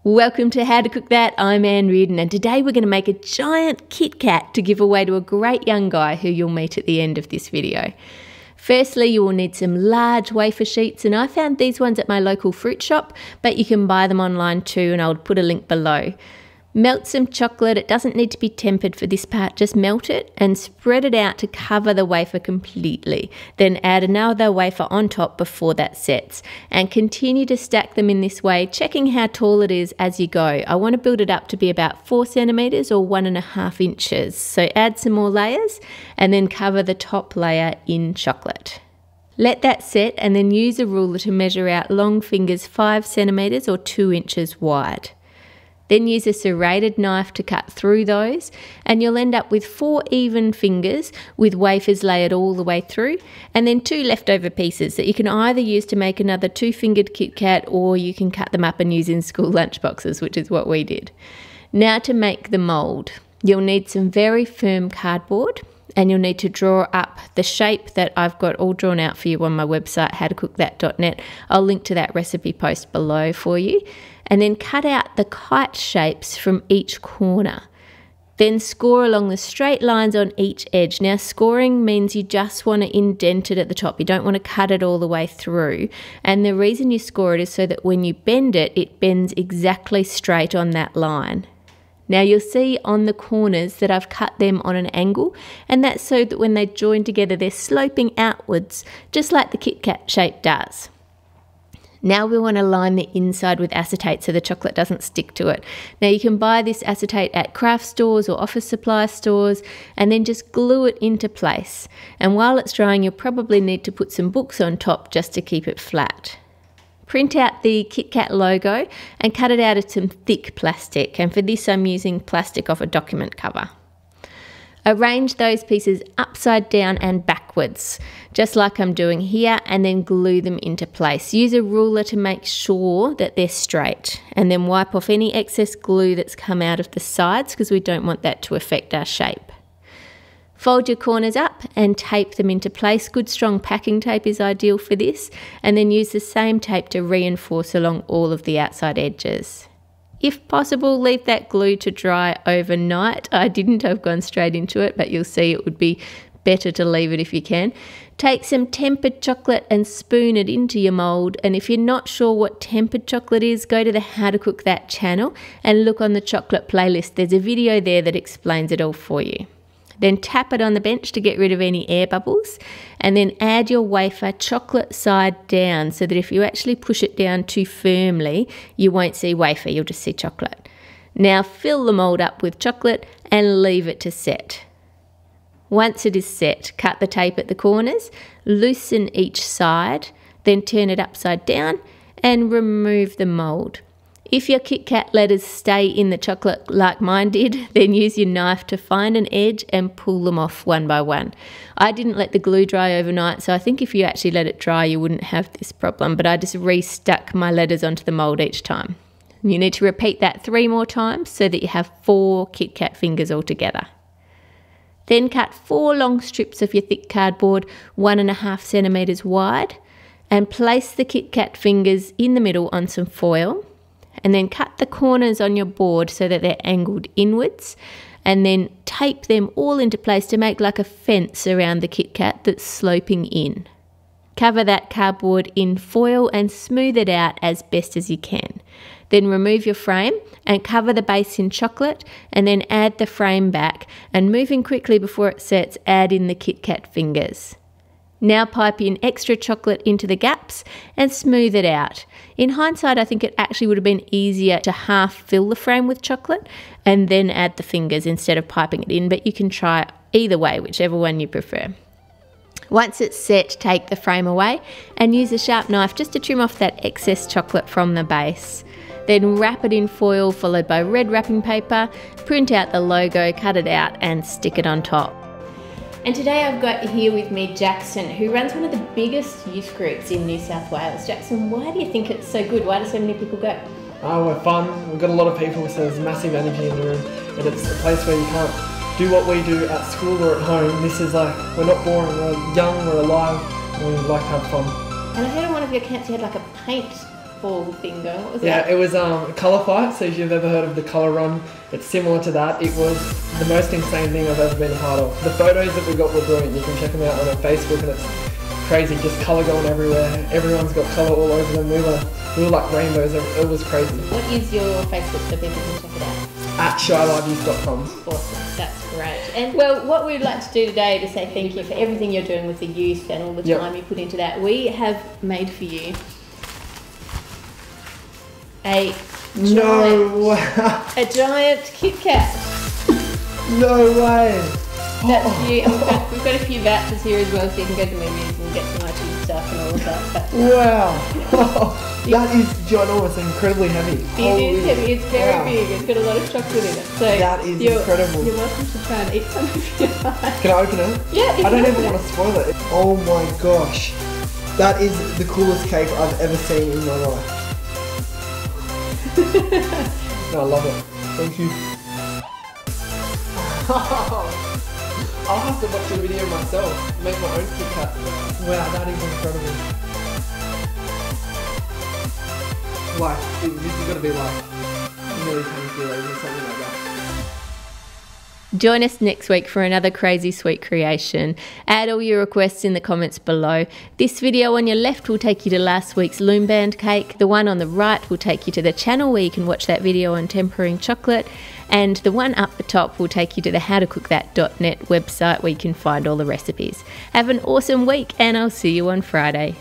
Welcome to How to Cook That. I'm Reardon, and today we're going to make a giant Kit Kat to give away to a great young guy who you'll meet at the end of this video. Firstly, you will need some large wafer sheets, and I found these ones at my local fruit shop, but you can buy them online too, and I'll put a link below. Melt some chocolate. It doesn't need to be tempered for this part, just melt it and spread it out to cover the wafer completely. Then add another wafer on top before that sets, and continue to stack them in this way, checking how tall it is as you go. I want to build it up to be about 4 centimeters or 1.5 inches. So add some more layers and then cover the top layer in chocolate. Let that set and then use a ruler to measure out long fingers 5 centimeters or 2 inches wide. Then use a serrated knife to cut through those, and you'll end up with 4 even fingers with wafers layered all the way through, and then 2 leftover pieces that you can either use to make another 2-fingered Kit Kat, or you can cut them up and use in school lunchboxes, which is what we did. Now to make the mould. You'll need some very firm cardboard, and you'll need to draw up the shape that I've got all drawn out for you on my website, howtocookthat.net. I'll link to that recipe post below for you. And then cut out the kite shapes from each corner. Then score along the straight lines on each edge. Now, scoring means you just want to indent it at the top. You don't want to cut it all the way through. And the reason you score it is so that when you bend it, it bends exactly straight on that line. Now you'll see on the corners that I've cut them on an angle, and that's so that when they join together, they're sloping outwards, just like the Kit Kat shape does. Now we want to line the inside with acetate so the chocolate doesn't stick to it. Now you can buy this acetate at craft stores or office supply stores, and then just glue it into place. And while it's drying, you'll probably need to put some books on top just to keep it flat. Print out the Kit Kat logo and cut it out of some thick plastic, and for this I'm using plastic off a document cover. Arrange those pieces upside down and backwards, just like I'm doing here, and then glue them into place. Use a ruler to make sure that they're straight, and then wipe off any excess glue that's come out of the sides, because we don't want that to affect our shape. Fold your corners up and tape them into place. Good strong packing tape is ideal for this, and then use the same tape to reinforce along all of the outside edges. If possible, leave that glue to dry overnight. I didn't, I've gone straight into it, but you'll see it would be better to leave it if you can. Take some tempered chocolate and spoon it into your mould, and if you're not sure what tempered chocolate is, go to the How to Cook That channel and look on the chocolate playlist. There's a video there that explains it all for you. Then tap it on the bench to get rid of any air bubbles, and then add your wafer chocolate side down so that if you actually push it down too firmly, you won't see wafer, you'll just see chocolate. Now fill the mould up with chocolate and leave it to set. Once it is set, cut the tape at the corners, loosen each side, then turn it upside down and remove the mould. If your Kit Kat letters stay in the chocolate like mine did, then use your knife to find an edge and pull them off one by one. I didn't let the glue dry overnight, so I think if you actually let it dry, you wouldn't have this problem, but I just restuck my letters onto the mould each time. You need to repeat that 3 more times so that you have 4 Kit Kat fingers altogether. Then cut 4 long strips of your thick cardboard 1.5 centimeters wide, and place the Kit Kat fingers in the middle on some foil. And then cut the corners on your board so that they're angled inwards, and then tape them all into place to make like a fence around the Kit Kat that's sloping in. Cover that cardboard in foil and smooth it out as best as you can. Then remove your frame and cover the base in chocolate, and then add the frame back, and moving quickly before it sets, add in the Kit Kat fingers. Now pipe in extra chocolate into the gaps and smooth it out. In hindsight, I think it actually would have been easier to half fill the frame with chocolate and then add the fingers instead of piping it in, but you can try either way, whichever one you prefer. Once it's set, take the frame away and use a sharp knife just to trim off that excess chocolate from the base. Then wrap it in foil followed by red wrapping paper, print out the logo, cut it out and stick it on top. And today I've got here with me Jackson, who runs one of the biggest youth groups in New South Wales. Jackson, why do you think it's so good? Why do so many people go? Oh, we're fun. We've got a lot of people, so there's massive energy in the room, and it's a place where you can't do what we do at school or at home. This is like, we're not boring, we're young, we're alive, and we like to have fun. And I heard on one of your camps you had like a paint ball thing going. What was Yeah, that? it was colour fight. So if you've ever heard of the colour run, it's similar to that. It was the most insane thing I've ever been a part of. The photos that we got were brilliant. You can check them out on our Facebook, and it's crazy. Just colour going everywhere. Everyone's got colour all over them. We were like rainbows. It was crazy. What is your Facebook so people can check it out? At shyliveys.com. Awesome, that's great. And well, what we'd like to do today to say thank you for everything you're doing with the youth and all the time you put into that. We have made for you a giant KitKat. No way. That's for you. And we've got a few vouchers here as well, so you can go to movies and get some IT stuff and all of that. But wow. That is ginormous and incredibly heavy. It is heavy. It's very big. It's got a lot of chocolate in it. So that is incredible. You're welcome to try and eat some if you like. Can I open it? Yeah. I don't even want to spoil it. Oh my gosh. That is the coolest cake I've ever seen in my life. No, I love it. Thank you. I'll have to watch the video myself. Make my own KitKat. Wow, that is incredible. Like, this is going to be like nearly 10 kilos or something like that. Join us next week for another crazy sweet creation. Add all your requests in the comments below. This video on your left will take you to last week's loom band cake. The one on the right will take you to the channel where you can watch that video on tempering chocolate. And the one up the top will take you to the howtocookthat.net website where you can find all the recipes. Have an awesome week, and I'll see you on Friday.